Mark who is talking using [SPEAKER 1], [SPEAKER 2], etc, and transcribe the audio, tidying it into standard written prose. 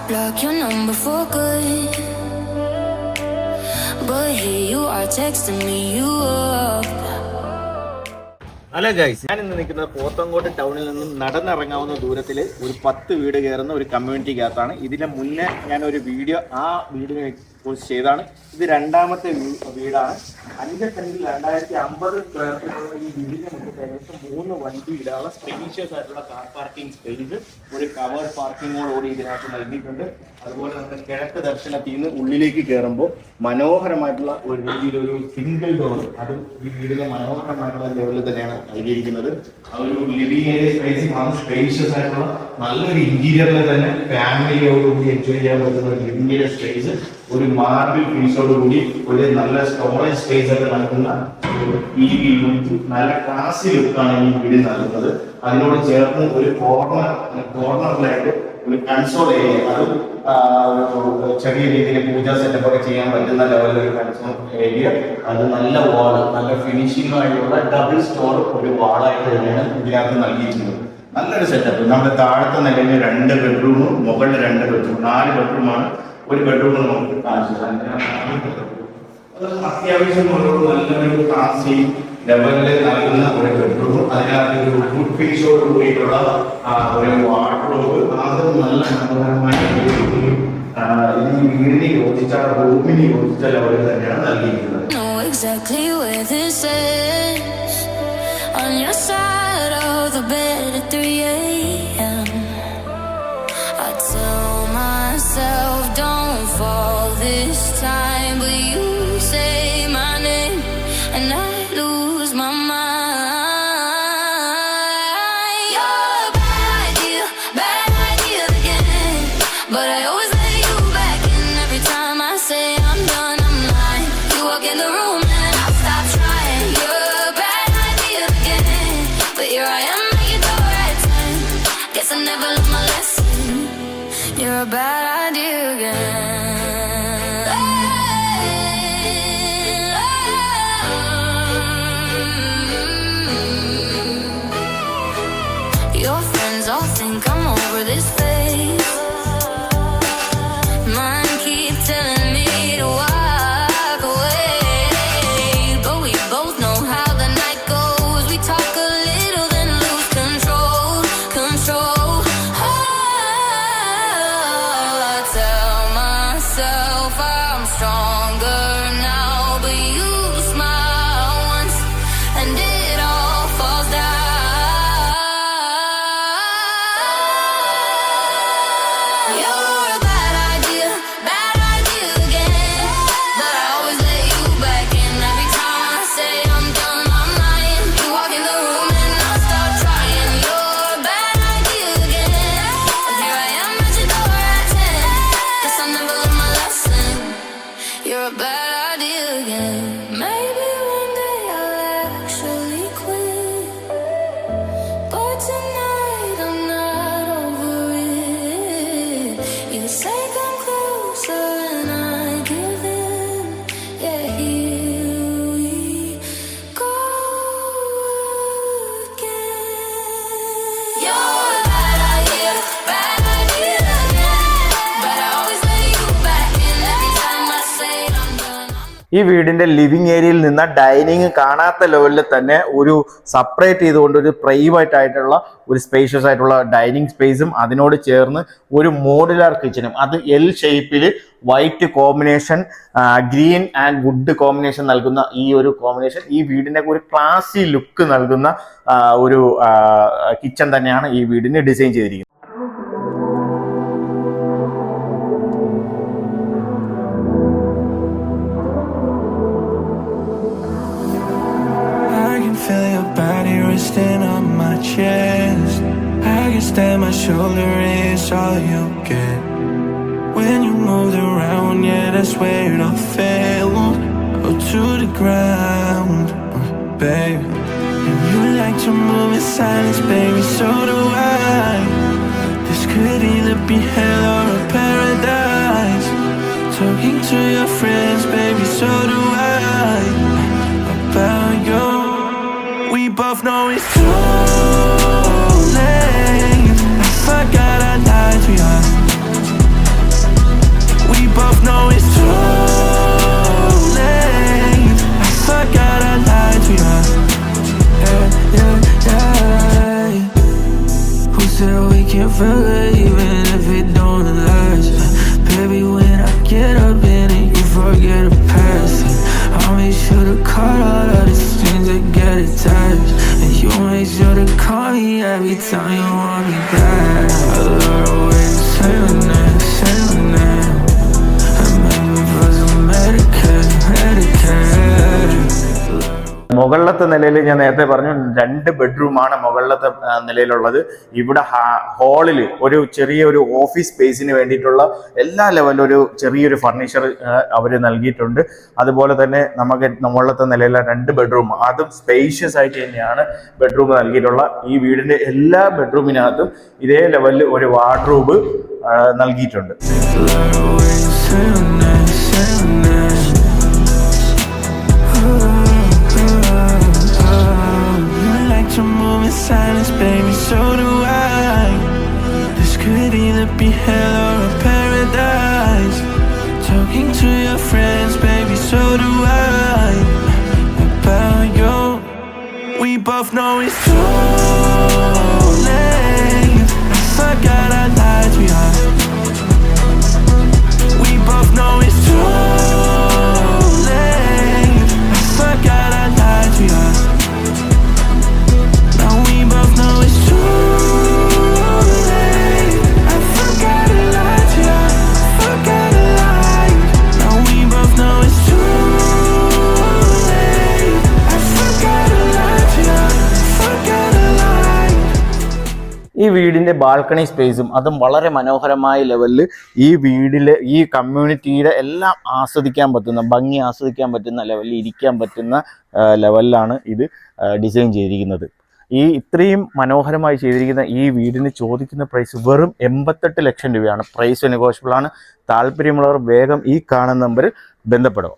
[SPEAKER 1] block your number for good, but here you are texting me you up.
[SPEAKER 2] Hello guys, ഞാൻ ഇന്ന് നിൽക്കുന്നത് പോത്തങ്കോട് ടൗണിൽ നിന്നും നടന്നിറങ്ങാവുന്ന ദൂരത്തിൽ ഒരു 10 വീട് കയറുന്ന ഒരു കമ്മ്യൂണിറ്റിക്കകത്താണ്. ഇതിന് മുന്നേ ഞാനൊരു വീഡിയോ വീടിനെ കുറിച്ച് ചെയ്താണ്. ഇത് രണ്ടാമത്തെ വീടാണ്. 5 സെന്റിൽ 2050 സ്ക്വയർ ഫീറ്റുള്ള ഈ വീടിനെ നമുക്ക് ഏകദേശം 3 വണ്ടി ഇടാനുള്ള സ്പേഷ്യസ് ആയിട്ടുള്ള കാർ പാർക്കിംഗ് സ്പേസ്, ഒരു കവേർഡ് പാർക്കിങ്ങോടുകൂടി ഇതിനകത്ത് നൽകിയിട്ടുണ്ട്. അതുപോലെ നമ്മുടെ കിഴക്ക് ദർശനത്തിൽ നിന്ന് ഉള്ളിലേക്ക് കയറുമ്പോൾ മനോഹരമായിട്ടുള്ള ഒരു രീതിയിലൊരു സിംഗിൾ ഡോർ, അതും ഈ വീടിന് മനോഹരമായിട്ടുള്ള ലെവലിൽ തന്നെയാണ് നൽകിയിരിക്കുന്നത്. ഒരു ലിവിംഗ് ഏരിയ സ്പേസും ആണ് സ്പേഷ്യസ് ആയിട്ടുള്ള നല്ലൊരു ഇന്റീരിയറിൽ തന്നെ ഫാമിലിയോടുകൂടി എൻജോയ് ചെയ്യാൻ പറ്റുന്ന ഒരു ലിവിംഗ് ഏരിയ സ്പേസ്, ഒരു മാർബിൾ ഫീസോടുകൂടി ഒരു നല്ല സ്റ്റോറേജ് സ്പേസ് ഒക്കെ നൽകുന്ന നല്ല ക്ലാസി ലുക്കാണ് ഈ വീട് നൽകുന്നത്. അതിനോട് ചേർന്ന് ഒരു കോർണറിലായിട്ട് ഒരു കൺസോൾ ഏരിയ, അത് ചെറിയ രീതിയിൽ പൂജാ സെറ്റപ്പ് ഒക്കെ ചെയ്യാൻ പറ്റുന്ന ലെവലിൽ ഒരു കൺസോൾ ഏരിയ, അത് നല്ല വാള്, നല്ല ഫിനിഷിംഗ് ആയിട്ടുള്ള ഡബിൾ സ്റ്റോർ ഒരു വാളായിട്ട് തന്നെയാണ് ഇതിനകത്ത് നൽകിയിരിക്കുന്നത്. നല്ലൊരു സെറ്റപ്പ്. നമ്മുടെ താഴത്തെ നിലയിൽ 2 ബെഡ്റൂമും മുകളിൽ 2 ബെഡ്റൂം, 4 ബെഡ്റൂമാണ്. ഒരു ബെഡ്റൂം നമുക്ക് കാണിച്ചത് അത്യാവശ്യം ഒരു നല്ലൊരു ക്ലാസി ലെവലിൽ നൽകുന്ന ഒരു ബെഡ്റൂം, അതിനകത്ത് ഒരു വുഡ് ഫിനിഷോട് കൂടിയിട്ടുള്ള ഒരു വാർഡ്രോബ്, അത് നല്ല മനോഹരമായ ഈ വീടിന് യോജിച്ച റൂമിന് യോജിച്ച ലെവലിൽ തന്നെയാണ് നൽകിയിരിക്കുന്നത്.
[SPEAKER 1] Don't fall this time, but you say my name and I lose my mind. You're a bad idea again, but I always let you back in. Every time I say I'm done, I'm lying. You walk in the room and I stop trying. You're a bad idea again, but here I am at your door at 10. Guess I never learned my lesson. You're a bad idea again. Your friends all think I'm over this phase. Mine keep telling me to walk away, but we both know how the night goes. We talk a little then lose control. I'm stronger now, but you smile once and it all falls down. You're a bad idea again, but I always let you back in. Every time I say I'm done, I'm lying. You walk in the room and I start trying. You're a bad idea again, and here I am at your door at 10. Guess I never learned my lesson. You're a bad idea again. Maybe one day I'll actually quit, but tonight I'm not over it. You say come closer and I give in. Yeah, here we go again. You're a bad idea again, but I always let you back in. Every time I say I'm done.
[SPEAKER 2] ഈ വീടിന്റെ living ഏരിയയിൽ നിന്ന് dining കാണാത്ത ലെവലിൽ തന്നെ ഒരു separate ചെയ്തുകൊണ്ട് ഒരു പ്രൈവറ്റ് ആയിട്ടുള്ള ഒരു സ്പേഷ്യസ് ആയിട്ടുള്ള ഡൈനിങ് സ്പേസും, അതിനോട് ചേർന്ന് ഒരു മോഡുലാർ കിച്ചനും, അത് എൽ ഷേപ്പിൽ white combination, green and wood combination നൽകുന്ന ഈ ഒരു കോമ്പിനേഷൻ ഈ വീടിന്റെ ഒരു ക്ലാസി ലുക്ക് നൽകുന്ന ഒരു കിച്ചൺ തന്നെയാണ് ഈ വീടിന് ഡിസൈൻ ചെയ്തിരിക്കുന്നത്.
[SPEAKER 3] Feel your body resting on my chest. I guess that my shoulder is all you get. When you moved around, yeah, that's where it all fell. Oh, to the ground, babe. And you like to move in silence, baby, so do I. This could either be hell or a paradise. Talking to your friends, baby, so do I. About you, we both know it's too late. I forgot I lied to you. every time you want me back. I love the way you say my name, say my name. I remember for some Medicaid, Medicaid.
[SPEAKER 2] മുകളിലത്തെ നിലയിൽ ഞാൻ നേരത്തെ പറഞ്ഞു 2 ബെഡ്റൂമാണ് മുകളിലത്തെ നിലയിലുള്ളത്. ഇവിടെ ഹാളിൽ ഒരു ചെറിയൊരു ഓഫീസ് സ്പേസിന് വേണ്ടിയിട്ടുള്ള എല്ലാ ലെവലിലും ഒരു ചെറിയൊരു ഫർണിച്ചർ അവർ നൽകിയിട്ടുണ്ട്. അതുപോലെ തന്നെ നമുക്ക് മുകളിലത്തെ നിലയിലെ 2 ബെഡ്റൂം, അതും സ്പേഷ്യസ് ആയിട്ട് തന്നെയാണ് ബെഡ്റൂം നൽകിയിട്ടുള്ള. ഈ വീടിന്റെ എല്ലാ ബെഡ്റൂമിനകത്തും ഇതേ ലെവലിൽ ഒരു വാർഡ്രോബ് നൽകിയിട്ടുണ്ട്.
[SPEAKER 3] To move in silence, baby, so do I. This could either be hell or a paradise. Talking to your friends, baby, so do I. About you, we both know it's too late. I forgot how lies we are. We both know it's too late. I forgot how lies we are. Both know it's too late. I forgot to lie to you, forgot to lie. Now we both know it's too late. I forgot to lie to you, forgot to lie.
[SPEAKER 2] ഈ വീടിന്റെ balcony സ്പേസും അതും വളരെ മനോഹരമായ ലെവലിൽ ഈ വീടിലെ ഈ കമ്മ്യൂണിറ്റിയുടെ എല്ലാം ആസ്വദിക്കാൻ പറ്റുന്ന, ഭംഗി ആസ്വദിക്കാൻ പറ്റുന്ന ലെവലിൽ ഇരിക്കാൻ പറ്റുന്ന ലെവലിലാണ് ഇത് ഡിസൈൻ ചെയ്തിരിക്കുന്നത്. ഈ ഇത്രയും മനോഹരമായി ചെയ്തിരിക്കുന്ന ഈ വീടിന് ചോദിക്കുന്ന പ്രൈസ് വെറും 88 ലക്ഷം രൂപയാണ്. പ്രൈസ് നെഗോഷ്യബിൾ ആണ്. താല്പര്യമുള്ളവർ വേഗം ഈ കാണുന്ന നമ്പറിൽ ബന്ധപ്പെടുക.